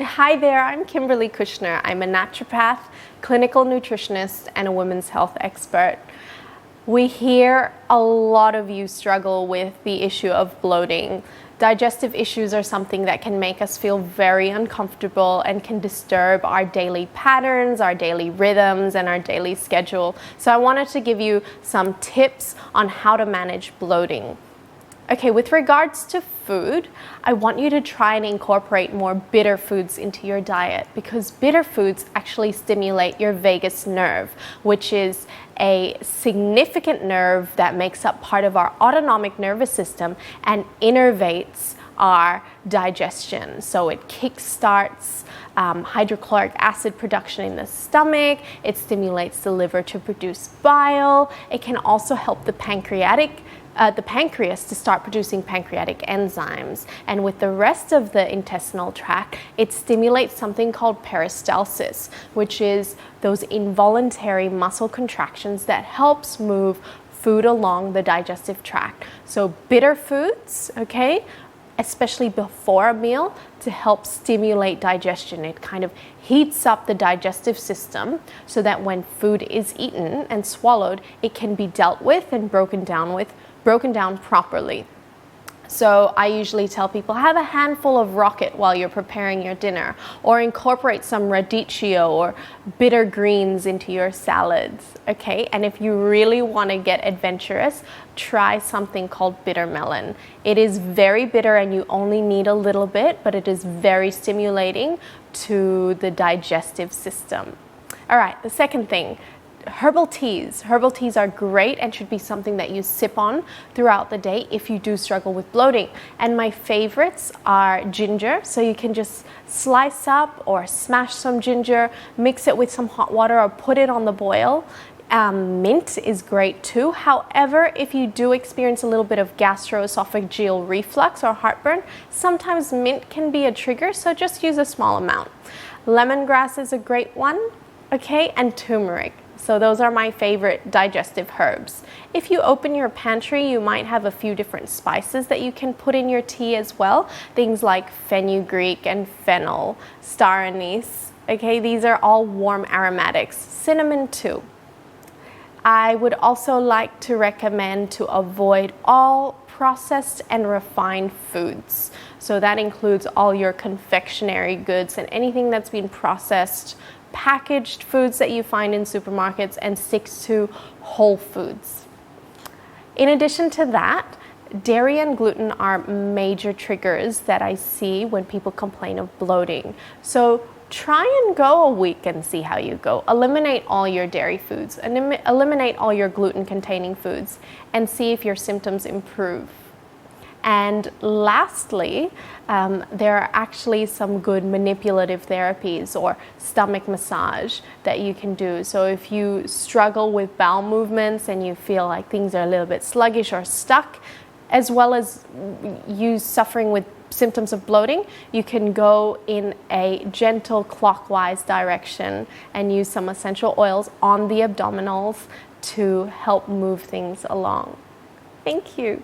Hi there, I'm Kimberly Kushner. I'm a naturopath, clinical nutritionist, and a women's health expert. We hear a lot of you struggle with the issue of bloating. Digestive issues are something that can make us feel very uncomfortable and can disturb our daily patterns, our daily rhythms, and our daily schedule. So I wanted to give you some tips on how to manage bloating. Okay, with regards to food, I want you to try and incorporate more bitter foods into your diet because bitter foods actually stimulate your vagus nerve, which is a significant nerve that makes up part of our autonomic nervous system and innervates our digestion. So it kickstarts hydrochloric acid production in the stomach, it stimulates the liver to produce bile, it can also help the pancreas to start producing pancreatic enzymes. And with the rest of the intestinal tract, it stimulates something called peristalsis, which is those involuntary muscle contractions that helps move food along the digestive tract. So bitter foods, okay, especially before a meal, to help stimulate digestion. It kind of heats up the digestive system so that when food is eaten and swallowed, it can be dealt with and broken down properly. So I usually tell people, have a handful of rocket while you're preparing your dinner, or incorporate some radicchio or bitter greens into your salads, okay? And if you really want to get adventurous, try something called bitter melon. It is very bitter and you only need a little bit, but it is very stimulating to the digestive system. All right, the second thing, herbal teas. Herbal teas are great and should be something that you sip on throughout the day if you do struggle with bloating. And my favorites are ginger. So you can just slice up or smash some ginger, mix it with some hot water or put it on the boil. Mint is great too. However, if you do experience a little bit of gastroesophageal reflux or heartburn, sometimes mint can be a trigger, so just use a small amount. Lemongrass is a great one, okay, and turmeric. So those are my favorite digestive herbs. If you open your pantry, you might have a few different spices that you can put in your tea as well. Things like fenugreek and fennel, star anise. Okay, these are all warm aromatics. Cinnamon too. I would also like to recommend to avoid all processed and refined foods. So that includes all your confectionery goods and anything that's been processed, packaged foods that you find in supermarkets, and sticks to whole foods. In addition to that, dairy and gluten are major triggers that I see when people complain of bloating. So try and go a week and see how you go. Eliminate all your dairy foods and eliminate all your gluten-containing foods and see if your symptoms improve. And lastly, there are actually some good manipulative therapies or stomach massage that you can do. So if you struggle with bowel movements and you feel like things are a little bit sluggish or stuck, as well as you suffering with symptoms of bloating, you can go in a gentle clockwise direction and use some essential oils on the abdominals to help move things along. Thank you.